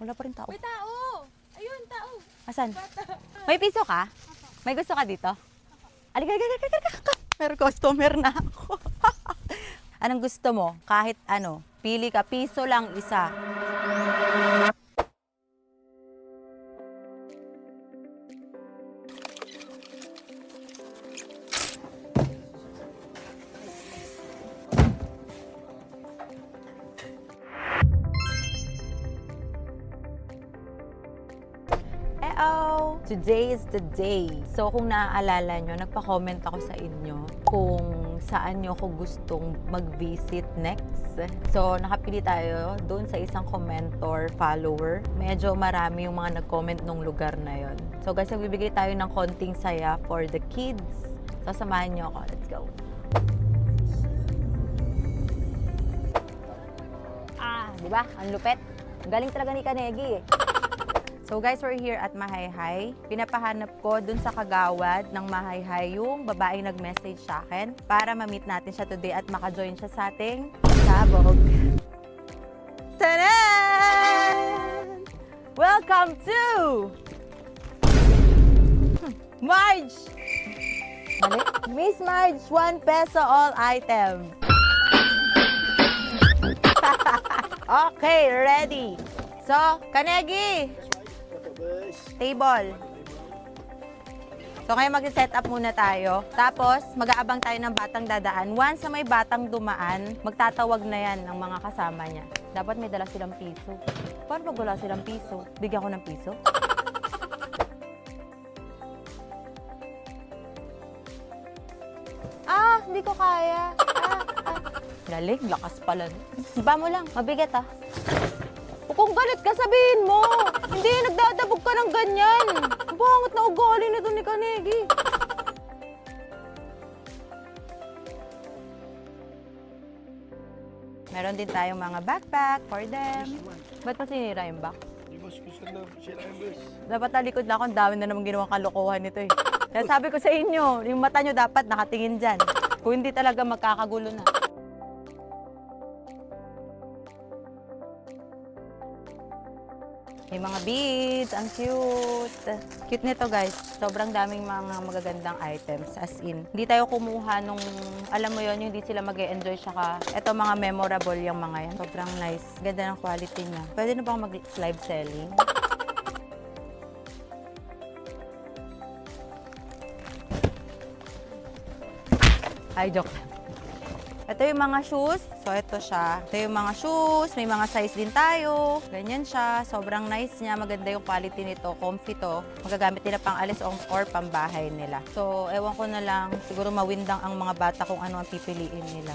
Wala pa rin tao. May tao! Ayun, tao! Asan? May piso ka? May gusto ka dito? Alika. Pero customer na ako. Anong gusto mo? Kahit ano, pili ka, piso lang isa. Today is the day. So kung naaalala nyo, nagpa-comment ako sa inyo kung saan nyo ko gustong mag-visit next. So nakapili tayo doon sa isang commenter, follower. Medyo marami yung mga nag-comment nung lugar na yon. So guys, nagbibigay tayo ng konting saya for the kids. So samahan nyo ako. Let's go. Diba? Ang lupet. Ang galing talaga ni Kanegi eh. So guys, we're here at Mahayhay. Pinapahanap ko dun sa kagawad ng Mahayhay yung babaeng nag-message sa akin para ma-meet natin siya today at maka-join siya sa ating sabog. Tadan! Welcome to Marge! Mali? Miss Marge, 1 peso all item. Okay, ready. So, Kanegi! Table. So ngayon mag-set up muna tayo. Tapos mag-aabang tayo ng batang dadaan. Once na may batang dumaan, magtatawag na yan ng mga kasama niya. Dapat may dala silang piso. Paano pag wala silang piso? Bigyan ko ng piso? Hindi ko kaya. Galing, lakas pala. Iba mo lang, mabigat ah. Kung galit ka, sabihin mo. Hindi, nagdadabog ka ng ganyan. Bangot na ugali nito ni Kanegi. Meron din tayong mga backpack for them. Ba't pa sinira yung back? Dapat talikod na ako. Ang dami na naman ginawang kalokohan nito eh. Kaya sabi ko sa inyo, yung mata nyo dapat nakatingin dyan. Kung hindi talaga magkakagulo na. May mga beads, ang cute. Cute nito guys. Sobrang daming mga magagandang items. As in, hindi tayo kumuha nung, alam mo yon, hindi sila mag-e-enjoy siya ka. Ito mga memorable yung mga yan. Sobrang nice. Ganda ng quality niya. Pwede na ba mag-live selling? Ay, joke lang. Ito yung mga shoes. So, ito siya. Ito yung mga shoes. May mga size din tayo. Ganyan siya. Sobrang nice niya. Maganda yung quality nito. Comfy to. Magagamit nila pang alis or pambahay nila. So, ewan ko na lang. Siguro mawindang ang mga bata kung ano ang pipiliin nila.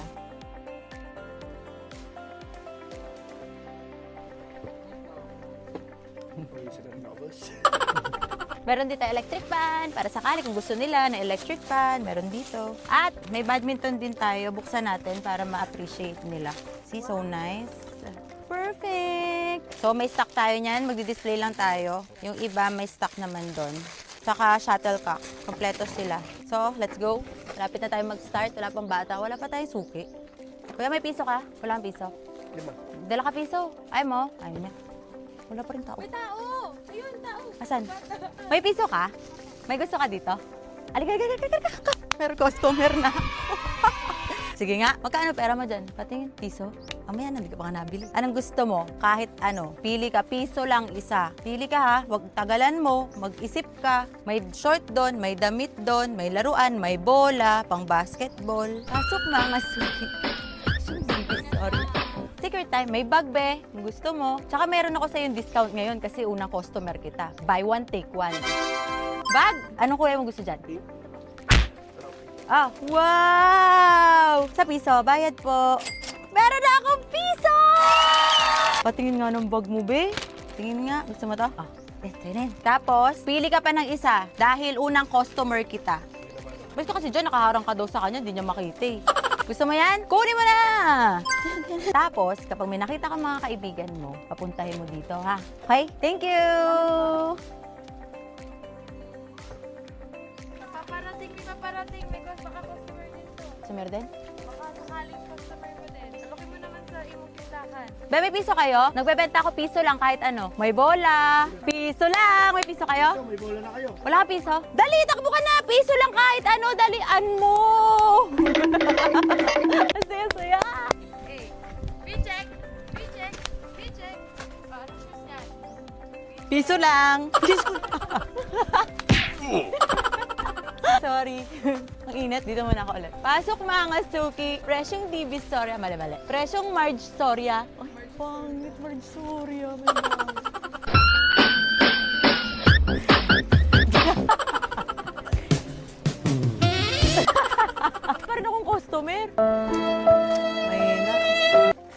Meron dito electric fan, para sakali kung gusto nila na electric fan, meron dito. At may badminton din tayo, buksan natin para ma-appreciate nila. See, so nice. Perfect! So may stock tayo niyan, magdi-display lang tayo. Yung iba may stock naman doon. Saka shuttlecock, kompleto sila. So, let's go. Malapit na tayo mag-start, wala pang bata, wala pa tayong suki. Kuya, may piso ka? Wala kang piso? Dala ka piso? Ay mo? Ayun niya. Wala pa rin tao. May tao! Ayun, tao! Asan? May piso ka? May gusto ka dito? Alika. Pero customer na ako. Sige nga, magkano pera mo dyan? Patingin, piso? Mamaya na, hindi ka pa nga nabili. Anong gusto mo? Kahit ano, pili ka, piso lang isa. Pili ka ha, wag tagalan mo, mag-isip ka. May short doon, may damit doon, may laruan, may bola, pang basketball. Pasok mga suki. Sorry. Secret time, may bag be, kung gusto mo. Tsaka meron ako sa yung discount ngayon kasi unang customer kita. Buy one, take one. Bag? Anong kulay mo gusto dyan? Wow! Sa piso, bayad po. Meron na akong piso! Patingin nga ng bag mo, be. Tingin nga. Gusto mo to? Tingin. Tapos, pili ka pa ng isa dahil unang customer kita. Basta kasi dyan, nakaharang ka daw sa kanya, hindi niya makita eh. Gusto mo yan? Kunin mo na! Tapos, kapag may nakita kang mga kaibigan mo, papuntahin mo dito, ha? Okay? Thank you! Paparating. May baka customer din to. Customer din? Baka sakaling customer mo din. Alaki mo naman sa sa imong tindahan. Be, may piso kayo? Nagbebenta ako piso lang kahit ano. May bola. Piso lang. May piso kayo? May bola na kayo. Wala ka piso? Dali, takbo ka na. Piso lang kahit ano. Dalian mo. Ang saya-saya. Okay. B-check. B-check. B-check. Choose yan. Piso lang. Piso Sorry. Ang init. Dito muna ako ulit. Pasok mga suki. Presyong DB Soria. Mali-mali. Presyong Marge Soria. Ay, pangit Marge Soria. May Parang akong customer. Mahina.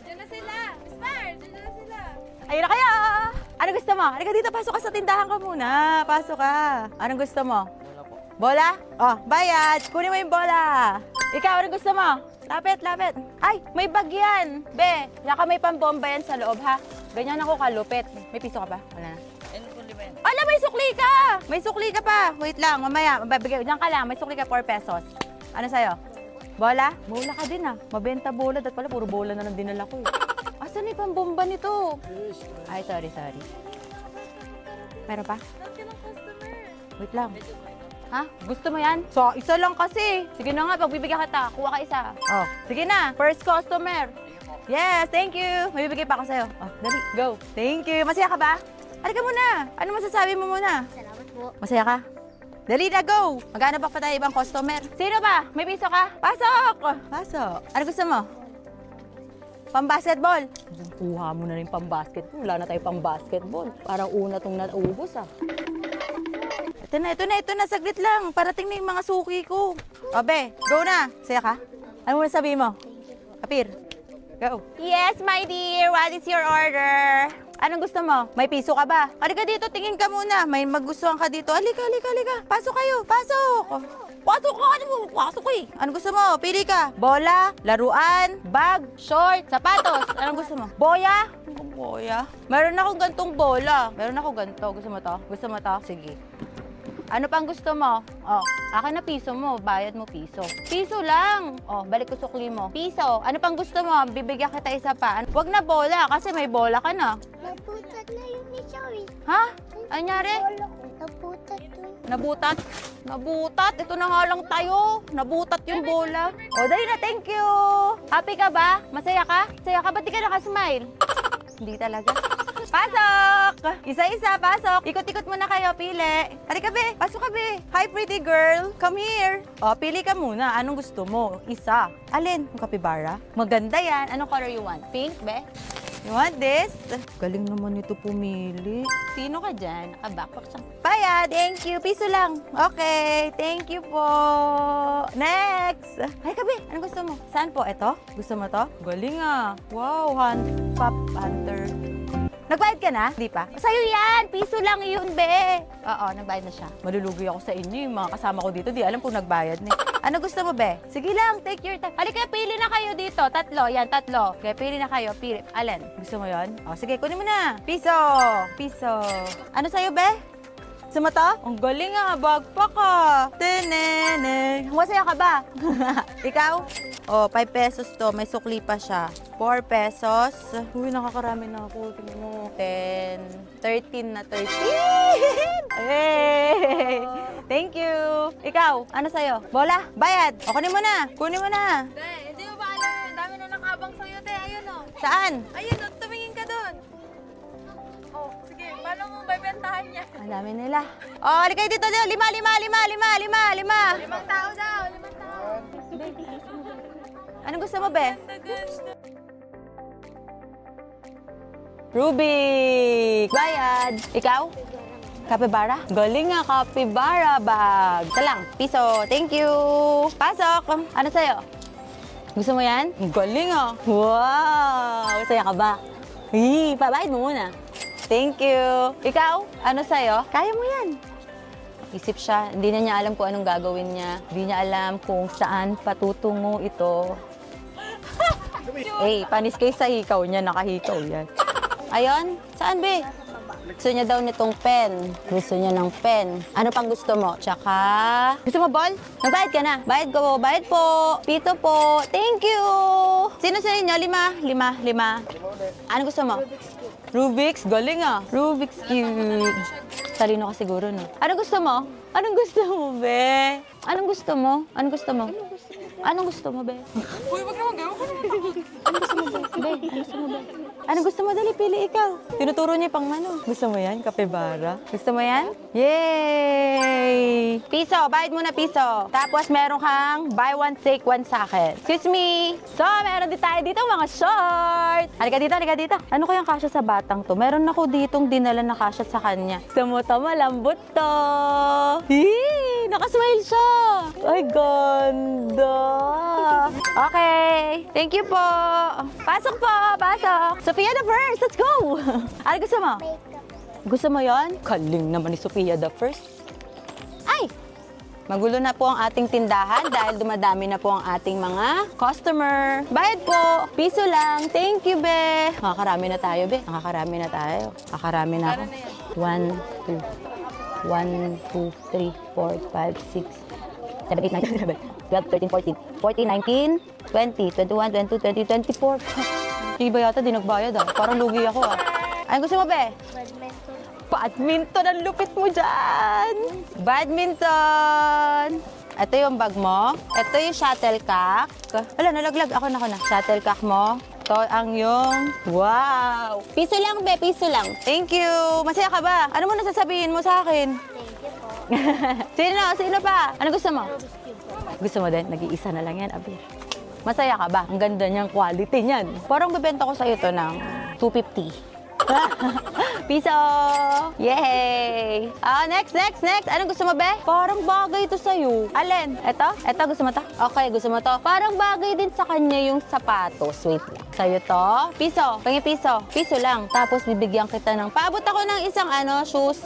Diyan na sila. Miss Mar, diyan na sila. Ayun na kaya! Ano gusto mo? Halika dito, pasok ka sa tindahan ka muna. Pasok ka. Anong gusto mo? Bola po. Bola? Oh, bayad. Kunin mo yung bola. Ikaw, anong gusto mo? Lapit, lapit. Ay, may bag yan. Be, yaka may pambomba yan sa loob, ha? Ganyan ako kalupit. May piso ka ba? Wala na. Ano po lima yan? Ala, may sukli ka! May sukli ka pa. Wait lang, mamaya. Mabibigay. Diyan ka lang. May sukli ka, 4 pesos. Ano sa'yo? Bola? Bola ka din, ah. Mabenta bola. Dahil pala, puro bola na lang dinala ko, eh. Asan yung pambomba nito? Ay, sorry. Meron pa? Saan ka ng customer? Wait lang. Ha? Gusto mo yan? So, isa lang kasi. Sige na nga, pagbibigyan kita. Kuha ka isa. Oh, sige na. First customer. Yes, thank you. May bibigay pa ako sa'yo. Oh, dali, go. Thank you. Masaya ka ba? Halika muna. Ano masasabi mo muna? Salamat po. Masaya ka? Dali na, go! Maghanap pa tayo ibang customer. Sino ba? May piso ka? Pasok! Pasok. Ano gusto mo? Pang-basketball. Kuha mo na rin pang-basketball. Wala na tayo pang-basketball. Parang una tong naubos, ah. Ito na. Saglit lang. Parating na yung mga suki ko. Obe, go na. Saya ka? Ano mo sabihin mo? Apir. Go. Yes, my dear. What is your order? Anong gusto mo? May piso ka ba? Halika dito, tingin ka muna. May magustuhan ka dito. Halika. Pasok kayo, pasok. Pasok eh. Anong gusto mo? Pili ka. Bola, laruan, bag, short, sapatos. Anong gusto mo? Boya? Boya? Meron akong gantong bola. Meron ako ganto. Gusto mo to? Sige. Ano pang gusto mo? Oh, akin na piso mo, bayad mo piso. Piso lang. Oh, balik ko sukli mo. Piso. Ano pang gusto mo? Bibigyan kita isa pa. Wag na bola kasi may bola ka na. Naputad na yun ni Choy. Ha? Ano nangyari? Bola ko. Naputad yun. Nabutat. Ito na nga lang tayo. Nabutat yung bola. Oh, dali na. Thank you. Happy ka ba? Masaya ka? Masaya ka? Ba't di ka nakasmile? Hindi talaga. Pasok! Isa-isa, pasok. Ikot-ikot muna kayo, pili. Halika, be. Pasok ka, be. Hi, pretty girl. Come here. O, pili ka muna. Anong gusto mo? Isa. Alin? Yung capybara? Maganda yan. Anong color you want? Pink, be? You want this? Galing naman ito pumili. Sino ka dyan? Naka-backpack siya. Bayad. Thank you. Piso lang. Okay. Thank you po. Next. Hi, kabe. Anong gusto mo? Saan po? Ito? Gusto mo to? Galing ah. Wow. Pop Hunter. Nagbayad ka na? Di pa? Sa'yo yan! Piso lang yun, be! Oo, nagbayad na siya. Malulugi ako sa inyo. Yung mga kasama ko dito, di alam kung nagbayad na. Ano gusto mo, be? Sige lang, take your time. Halika, pili na kayo dito. Tatlo, yan, tatlo. Okay, pili na kayo. Pili. Alin? Gusto mo yon? O, sige, kunin mo na. Piso! Ano sa'yo, be? Gusto mo to? Ang galing ah, bagpak ka. Tenene. Masaya ka ba? Ikaw? Oh, 5 pesos to. May sukli pa siya. 4 pesos. Uy, nakakarami na ako. Tingnan mo. 10, 13 na 13. Hey! Thank you. Ikaw, ano sa'yo? Bola? Bayad. O, kunin mo na. Te, hindi mo ba alam yun? Dami na nakabang sa'yo, te. Ayun o. Saan? Ayun o, tumingin ka doon. Oh, sige. Paano mo bibentahan niya? Ang dami nila. Oh, halika dito. 5. 5 tao daw. 5 tao. Anong gusto mo, be? Gusto. Rubik! Bayad! Ikaw? Capybara? Galing nga, capybara bag. Ito lang, piso. Thank you! Pasok! Ano sa'yo? Gusto mo yan? Galing ah! Wow! Saya ka ba? Pabayad mo muna. Thank you! Ikaw? Ano sa'yo? Kaya mo yan. Isip siya, hindi na niya alam kung anong gagawin niya. Hindi niya alam kung saan patutungo ito. Panis kayo sa hikaw niya, nakahikaw yan. Ayon, saan be? Gusto niya daw nitong pen. Gusto niya ng pen. Ano pang gusto mo? Tsaka... Gusto mo ball? Nagbayad ka na. Bayad ko. Bayad po. Pito po. Thank you. Sino sa inyo? 5. Ano gusto mo? Rubik's. Galing ah. Rubik's Cube. Talino ka siguro, no? Anong gusto mo? Anong gusto mo, be? Anong gusto mo? Anong gusto mo? Anong gusto mo, be? Uy, wag naman gano'n. Be, anong gusto mo, be? Anong gusto mo? Dali, pili ikaw. Tinuturo niya pang ano. Gusto mo yan? Kapibara? Gusto mo yan? Yay! Piso. Bayad muna piso. Tapos meron kang buy one, take one sa akin. Excuse me. So, meron din tayo dito mga short. Halika dito, halika dito. Ano kayang kasya sa batang to? Meron ako ditong dinala na kasya sa kanya. Gusto mo to? Malambot to. Hii! Nakasmile siya. Ay, ganda. Okay. Thank you po. Pasok po. Pasok. Sophia the first. Let's go. Ano gusto mo? Makeup. Gusto mo yon? Kaling naman ni Sophia the first. Ay! Magulo na po ang ating tindahan dahil dumadami na po ang ating mga customer. Bayad po. Piso lang. Thank you, be. Nakakarami na tayo, be. Nakakarami na tayo. Nakakarami na ako. 1, 2, 3, 4, 5, 6, 7, 8, 9, 10, 11, 12, 13, 14, 14, 19, 20, 21, 22, 20, 24. Hindi ba yata di nagbayad ah? Parang lugi ako ah. Ay, gusto mo, be? Badminton. Badminton, ang lupit mo dyan! Badminton! Ito yung bag mo. Ito yung shuttlecock. Wala, nalaglag. Ako na. Shuttlecock mo. Ito ang yung... Wow! Piso lang, be. Piso lang. Thank you. Masaya ka ba? Ano mo nasasabihin mo sa akin? Thank you po. Sino? Sino pa? Ano gusto mo? Rubik's Cube. Gusto mo din? Nag-iisa na lang yan, Abi. Masaya ka ba? Ang ganda niyang quality niyan. Parang bibenta ko sa ito ng 250. Piso! Yay! Next! Anong gusto mo, be? Parang bagay ito sa'yo. Alin? Ito? Ito, gusto mo to? Okay, gusto mo to. Parang bagay din sa kanya yung sapatos. Wait lang. Sa'yo to? Piso. Pangi piso. Piso lang. Tapos bibigyan kita ng... Paabot ako ng isang shoes.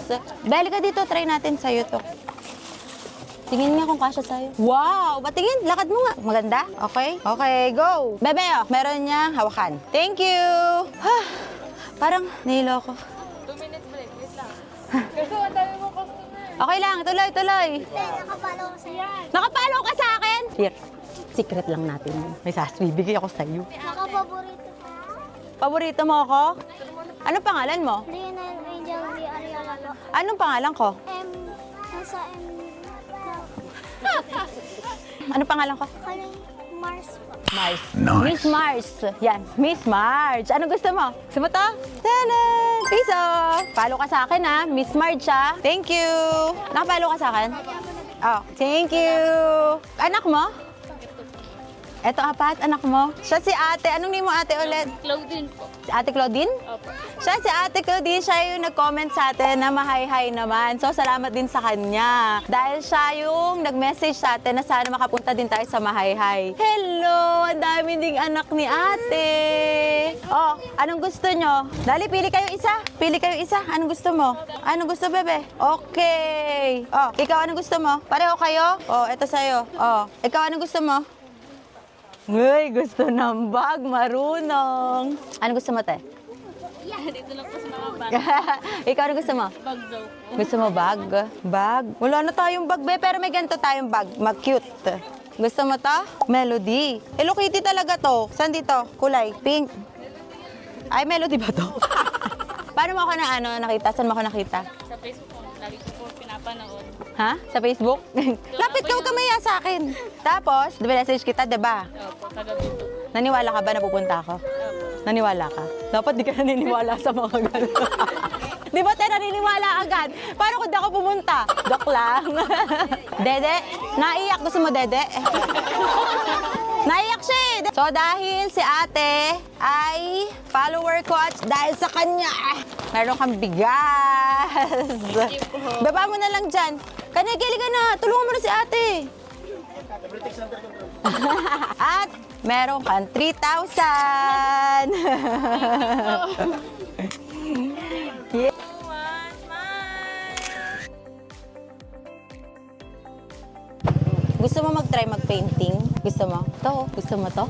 Bali ka dito, try natin sa'yo to. Tingin nga kung kasya sa'yo. Wow! Batingin, lakad mo nga. Maganda? Okay? Okay, go! Bebe, meron niya hawakan. Thank you! Parang nahilo ako. 2 minutes break. Wait lang. Kasi ang dami mong customer. Okay lang, tuloy. Nakapalo ko sa'yo. Nakapalo ka sa akin? Here, secret lang natin. May bibigay ako sa'yo. Nakapaborito ko. Paborito mo ako? Anong pangalan mo? Lionel Angel V. Ariala po. Anong pangalan ko? Nasa Anong pangalan ko? Kaling Mars po. Mars. Nice. Miss Mars. Yan, Miss Marge. Anong gusto mo? Gusto mo to? Tanan! Piso! Palo ka sa akin ha. Miss Marge siya. Thank you. Nakapalo ka sa akin? Oh, thank you. Anak mo? Eto, apat, anak mo. Siya si ate. Anong name mo ate ulit? Claudine po. Ate Claudine? Opo. Siya si ate Claudine. Siya yung nag-comment sa atin na mahay-hay naman. So, salamat din sa kanya. Dahil siya yung nag-message sa atin na sana makapunta din tayo sa mahay-hay. Hello! Ang dami ding anak ni ate. Oh, anong gusto nyo? Dali, pili kayo isa. Pili kayo isa. Anong gusto mo? Anong gusto, bebe? Okay. Oh, ikaw anong gusto mo? Pareho kayo? Oh, eto sa'yo. Oh, ikaw anong gusto mo? Uy, gusto ng bag, marunong. Ano gusto mo, te? Dito lang po sa mga bag. Ikaw, ano gusto mo? Bag daw po. Gusto mo bag? Bag? Wala na tayong bag, be, pero may ganito tayong bag. Mag-cute. Gusto mo to? Melody. Hello Kitty talaga to. Saan dito? Kulay? Pink? Ay, Melody ba to? Paano mo ako nakita? Saan mo ako nakita? Sa Facebook po. Lagi ko po pinapanood. Ha? Sa Facebook? Lapit ka, huwag ka maya sa akin. Tapos, message kita, diba? Opo, taga dito. Naniwala ka ba na pupunta ako? Opo. Naniwala ka? Dapat di ka naniniwala sa mga gano'n. Di ba tayo naniniwala agad? Paano kung di ako pumunta? Joke lang. Dede, naiyak. Gusto mo, Dede? Naiyak siya eh. So, dahil si ate ay follower ko at dahil sa kanya, meron kang bigas. Baba mo na lang dyan. Kanigili ka na. Tulungan mo na si ate. At meron kang 3,000. Yeah. Gusto mo mag-try mag-painting? Gusto mo? To, gusto mo to?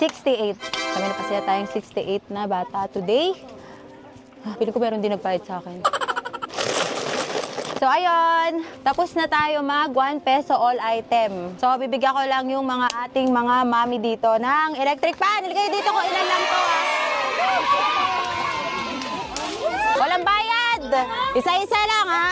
68. Kami na pa sila tayong 68 na bata today. Pili ko meron din nagbayad sa akin. So, ayun. Tapos na tayo mag 1 peso all item. So, bibigyan ko lang yung mga ating mga mami dito ng electric fan. Ilagay dito ko ilan lang to, ha. Walang bayad. Isa-isa lang, ha.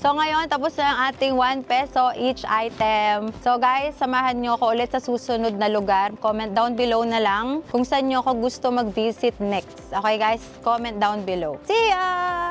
So ngayon, tapos na ang ating 1 peso each item. So guys, samahan nyo ako ulit sa susunod na lugar. Comment down below na lang kung saan nyo ako gusto mag-visit next. Okay guys, comment down below. See ya!